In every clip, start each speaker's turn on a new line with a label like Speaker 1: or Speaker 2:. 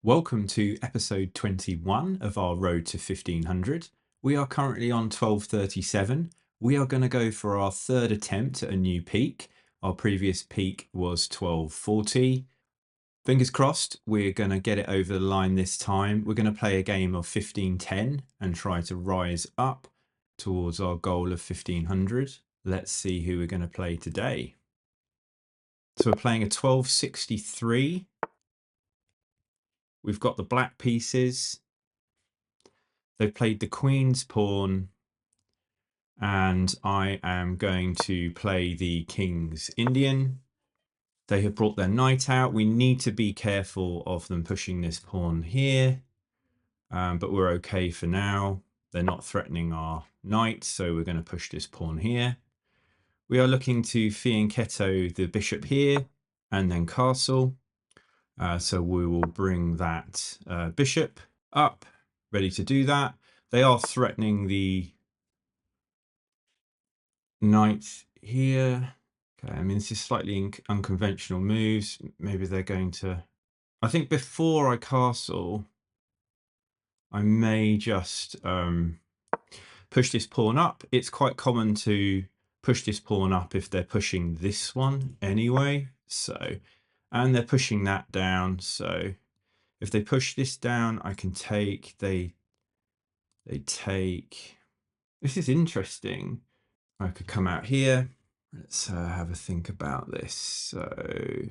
Speaker 1: Welcome to episode 21 of our Road to 1500. We are currently on 1237. We are going to go for our third attempt at a new peak. Our previous peak was 1240. Fingers crossed, we're going to get it over the line this time. We're going to play a game of 1510 and try to rise up towards our goal of 1500. Let's see who we're going to play today. So we're playing a 1263. We've got the black pieces. They've played the Queen's pawn, and I am going to play the King's Indian. They have brought their knight out. We need to be careful of them pushing this pawn here, but we're okay for now. They're not threatening our knight, so we're going to push this pawn here. We are looking to fianchetto the bishop here, and then castle. So we will bring that bishop up, ready to do that. They are threatening the knight here. Okay, I mean, this is slightly unconventional moves. Maybe they're going to... I think before I castle, I may just push this pawn up. It's quite common to push this pawn up if they're pushing this one anyway. So, and they're pushing that down. So if they push this down, I can take, they take. This is interesting. I could come out here. Let's have a think about this. So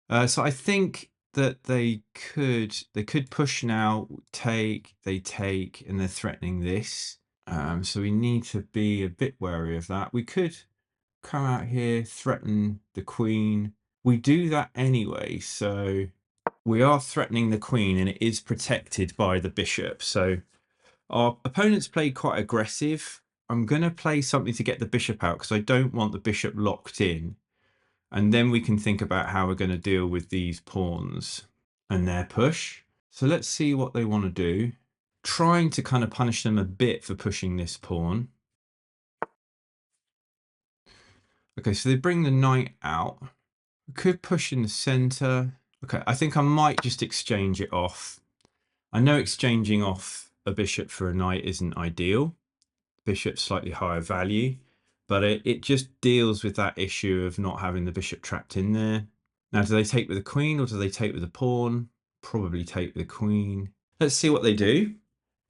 Speaker 1: I think that they could push now, they take, and they're threatening this. So we need to be a bit wary of that. We could come out here, threaten the queen. We do that anyway, so we are threatening the queen, and it is protected by the bishop. So our opponents played quite aggressive. I'm going to play something to get the bishop out because I don't want the bishop locked in. And then we can think about how we're going to deal with these pawns and their push. So let's see what they want to do. Trying to kind of punish them a bit for pushing this pawn. Okay, so they bring the knight out. We could push in the center. Okay, I think I might just exchange it off. I know exchanging off a bishop for a knight isn't ideal. Bishop's slightly higher value, but it just deals with that issue of not having the bishop trapped in there. Now, do they take with the queen or do they take with the pawn? Probably take with the queen. Let's see what they do.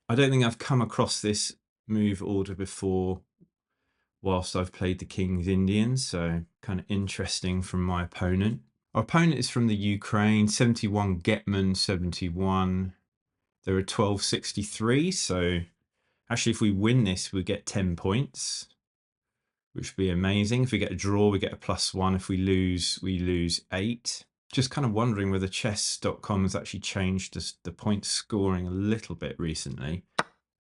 Speaker 1: I don't think I've come across this move order before whilst I've played the King's Indian, so kind of interesting from my opponent. Our opponent is from the Ukraine, 71 Getman, 71. They're a 1263, so actually if we win this, we get 10 points, which would be amazing. If we get a draw, we get a +1. If we lose 8. Just kind of wondering whether chess.com has actually changed the point scoring a little bit recently.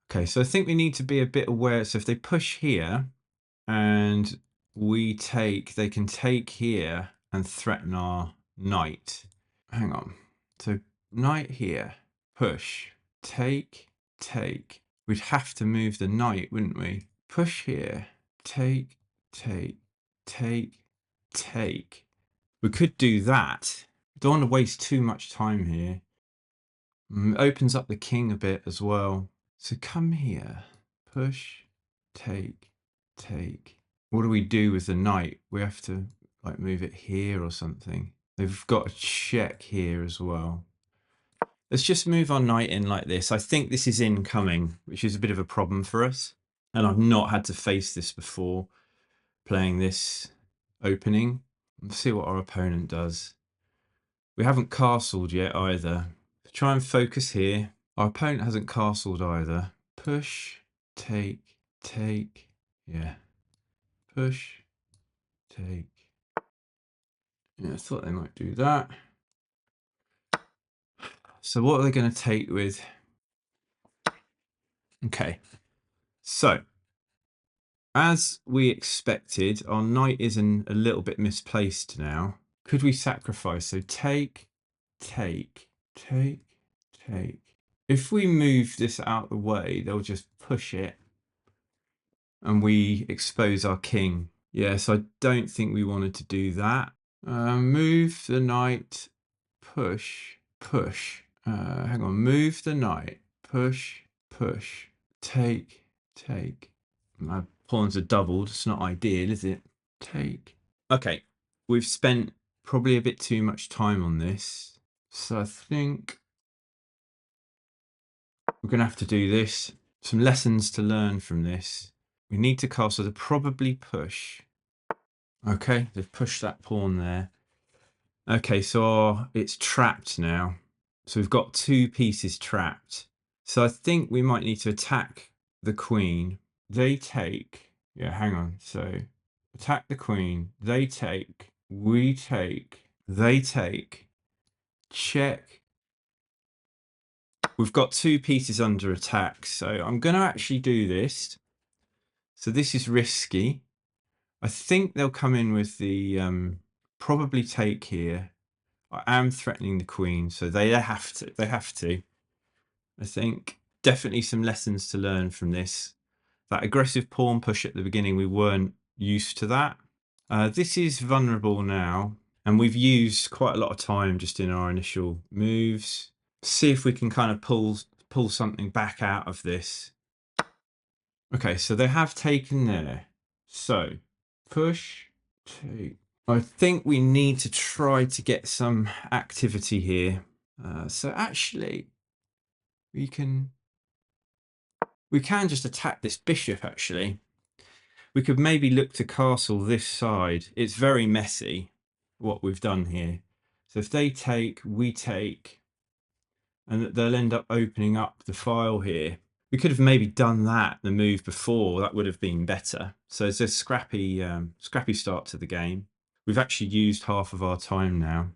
Speaker 1: Okay, so I think we need to be a bit aware. So if they push here and we take, they can take here and threaten our knight. Hang on. So knight here, push, take, take. We'd have to move the knight, wouldn't we? Push here, take, take, take, take. We could do that. Don't want to waste too much time here. Opens up the king a bit as well. So come here, push, take, take. What do we do with the knight? We have to like move it here or something. They've got a check here as well. Let's just move our knight in like this. I think this is incoming, which is a bit of a problem for us. And I've not had to face this before playing this opening. Let's see what our opponent does. We haven't castled yet either. Try and focus here. Our opponent hasn't castled either. Push, take, take. Yeah. Push, take. Yeah, I thought they might do that. So what are they going to take with? Okay. So, as we expected, our knight is a little bit misplaced now. Could we sacrifice? So take, take, take, take. If we move this out the way, they'll just push it and we expose our king. Yes, I don't think we wanted to do that. Move the knight, push, push. Hang on, move the knight. Push, push, take, take. My pawns are doubled. It's not ideal, is it? Take. Okay, we've spent probably a bit too much time on this. So I think we're going to have to do this. Some lessons to learn from this. We need to castle to probably push. Okay, they've pushed that pawn there. Okay, so it's trapped now. So we've got 2 pieces trapped. So I think we might need to attack the queen. They take, yeah, hang on. So attack the queen. They take, we take, they take, check. We've got 2 pieces under attack. So I'm going to actually do this. So this is risky. I think they'll come in with the probably take here. I am threatening the queen, so they have to. They have to. I think definitely some lessons to learn from this. That aggressive pawn push at the beginning, we weren't used to that. This is vulnerable now, and we've used quite a lot of time just in our initial moves. See if we can kind of pull something back out of this. Okay, so they have taken there. So push, take. I think we need to try to get some activity here. So actually, we can just attack this bishop, actually. We could maybe look to castle this side. It's very messy, what we've done here. So if they take, we take, and they'll end up opening up the file here. We could have maybe done that, the move before. That would have been better. So it's a scrappy start to the game. We've actually used half of our time now.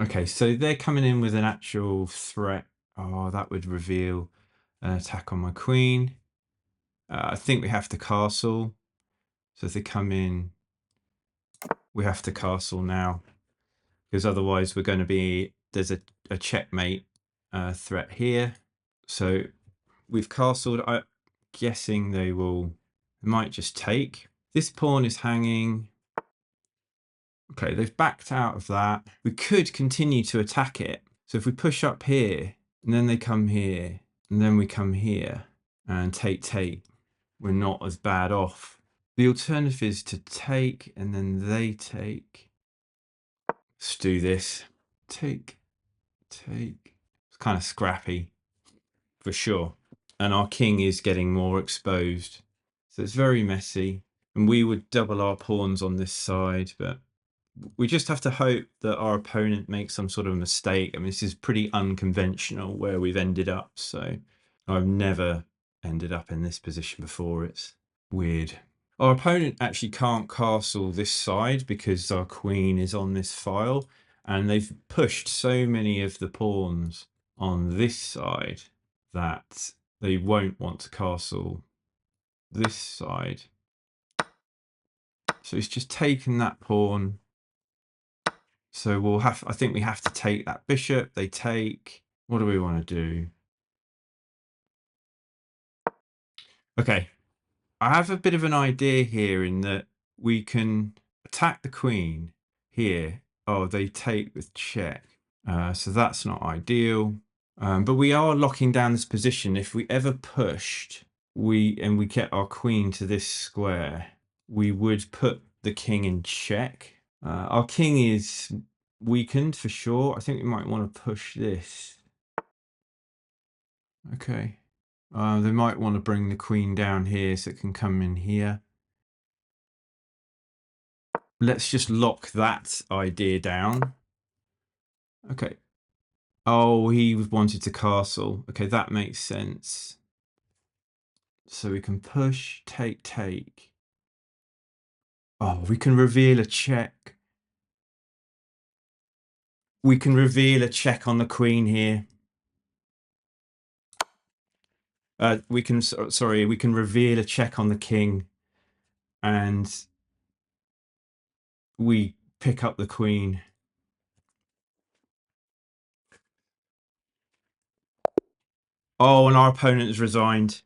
Speaker 1: Okay, so they're coming in with an actual threat. Oh, that would reveal an attack on my queen. I think we have to castle. So if they come in, we have to castle now. Because otherwise we're going to be, there's a checkmate threat here. So we've castled. I'm guessing they might just take. This pawn is hanging. Okay, they've backed out of that. We could continue to attack it. So if we push up here, and then they come here, and then we come here, and take, we're not as bad off. The alternative is to take, and then they take. Let's do this. Take. It's kind of scrappy, for sure. And our king is getting more exposed. So it's very messy. And we would double our pawns on this side, but we just have to hope that our opponent makes some sort of mistake. I mean, this is pretty unconventional where we've ended up. So I've never ended up in this position before. It's weird. Our opponent actually can't castle this side because our queen is on this file, and they've pushed so many of the pawns on this side that they won't want to castle this side. So it's just taken that pawn. So I think we have to take that bishop. They take. What do we want to do? Okay. I have a bit of an idea here in that we can attack the queen here. Oh, they take with check. So that's not ideal. But we are locking down this position. If we ever pushed, we get our queen to this square, we would put the king in check. Our king is weakened for sure. I think we might want to push this. Okay. They might want to bring the queen down here so it can come in here. Let's just lock that idea down. Okay. Oh, he wanted to castle. Okay, that makes sense. So we can push, take. Oh, we can reveal a check. We can reveal a check on the queen here. We can reveal a check on the king, and we pick up the queen. Oh, and our opponent has resigned.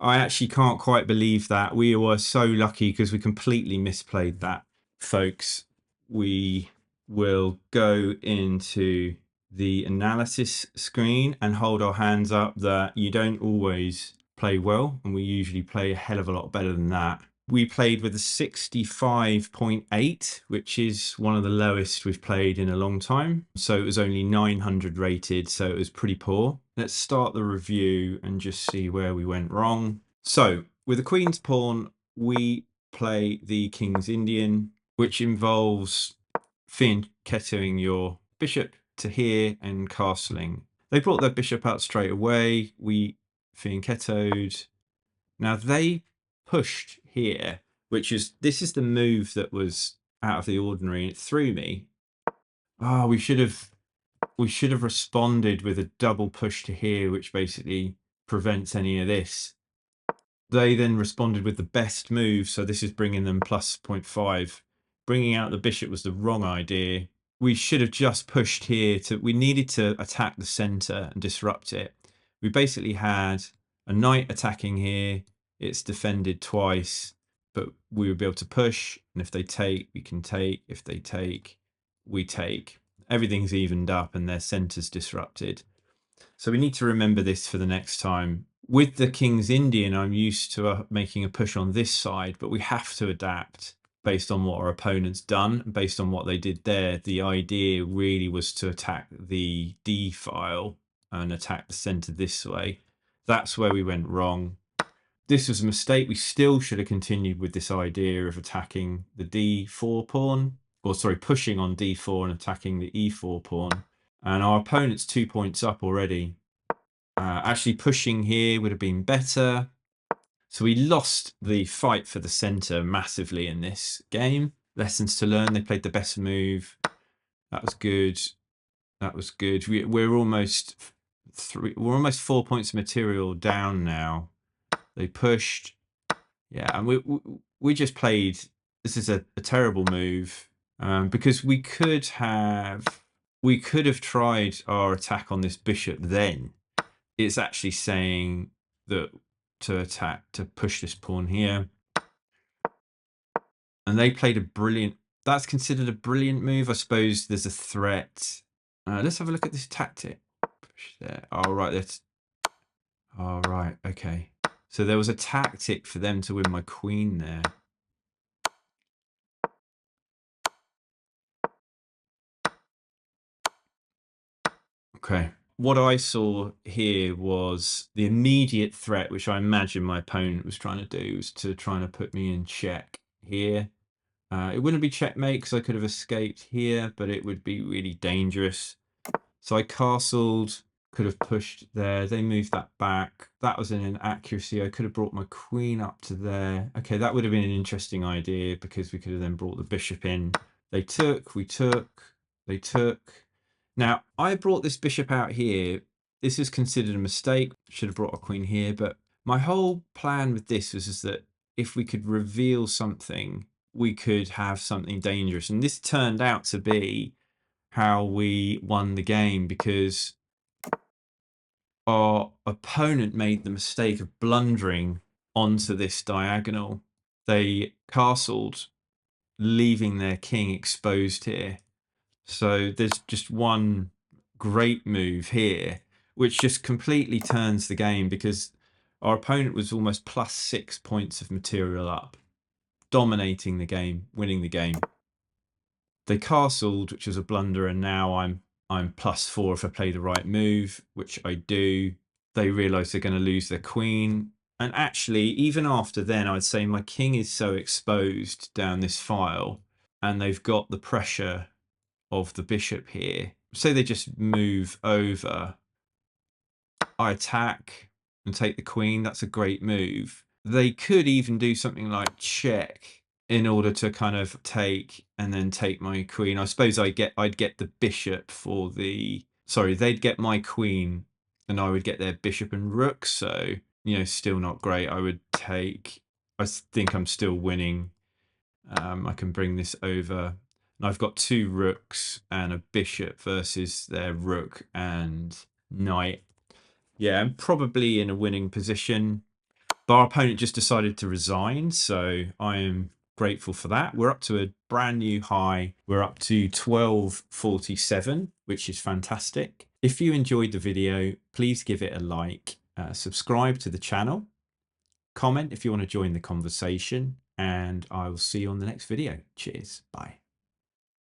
Speaker 1: I actually can't quite believe that. We were so lucky because we completely misplayed that, folks. We we'll go into the analysis screen and hold our hands up that you don't always play well, and we usually play a hell of a lot better than that. We played with a 65.8, which is one of the lowest we've played in a long time. So it was only 900 rated, so it was pretty poor. Let's start the review and just see where we went wrong. So with the Queen's Pawn, we play the King's Indian, which involves fianchettoing your bishop to here and castling. They brought their bishop out straight away. We fianchettoed. Now they pushed here, this is the move that was out of the ordinary, and it threw me. Oh, we should have responded with a double push to here, which basically prevents any of this. They then responded with the best move, so this is bringing them plus 0.5. Bringing out the bishop was the wrong idea. We should have just pushed here. We needed to attack the center and disrupt it. We basically had a knight attacking here. It's defended twice, but we would be able to push. And if they take, we can take. If they take, we take. Everything's evened up and their center's disrupted. So we need to remember this for the next time. With the King's Indian, I'm used to making a push on this side, but we have to adapt based on what our opponent's done, based on what they did there. The idea really was to attack the D file and attack the center this way. That's where we went wrong. This was a mistake. We still should have continued with this idea of attacking the D4 pawn, or sorry, pushing on D4 and attacking the E4 pawn. And our opponent's 2 points up already. Actually pushing here would have been better. So we lost the fight for the center massively in this game. Lessons to learn. They played the best move. That was good. That was good. We're almost 4 points of material down now. They pushed. Yeah, and we just played. This is a terrible move because we could have tried our attack on this bishop then. It's actually saying that to push this pawn here. And they played a brilliant, that's considered a brilliant move. I suppose there's a threat. Let's have a look at this tactic. Push there. Oh, right. Oh, right. Okay. So there was a tactic for them to win my queen there. Okay. What I saw here was the immediate threat, which I imagine my opponent was trying to do, was to try to put me in check here. It wouldn't be checkmate because I could have escaped here, but it would be really dangerous. So I castled, could have pushed there. They moved that back. That was an inaccuracy. I could have brought my queen up to there. Okay, that would have been an interesting idea because we could have then brought the bishop in. They took, we took, they took. Now, I brought this bishop out here. This is considered a mistake. Should have brought a queen here, but my whole plan with this was that if we could reveal something, we could have something dangerous. And this turned out to be how we won the game because our opponent made the mistake of blundering onto this diagonal. They castled, leaving their king exposed here. So there's just one great move here, which just completely turns the game because our opponent was almost plus 6 points of material up, dominating the game, winning the game. They castled, which was a blunder, and now I'm plus 4 if I play the right move, which I do. They realise they're going to lose their queen. And actually, even after then, I'd say my king is so exposed down this file, and they've got the pressure of the bishop here. Say they just move over. I attack and take the queen. That's a great move. They could even do something like check in order to kind of take and then take my queen. I suppose I'd get the bishop for the... Sorry, they'd get my queen and I would get their bishop and rook. So, you know, still not great. I would take... I think I'm still winning. I can bring this over. And I've got 2 rooks and a bishop versus their rook and knight. Yeah, I'm probably in a winning position. But our opponent just decided to resign, so I am grateful for that. We're up to a brand new high. We're up to 1247, which is fantastic. If you enjoyed the video, please give it a like, subscribe to the channel, comment if you want to join the conversation, and I will see you on the next video. Cheers. Bye.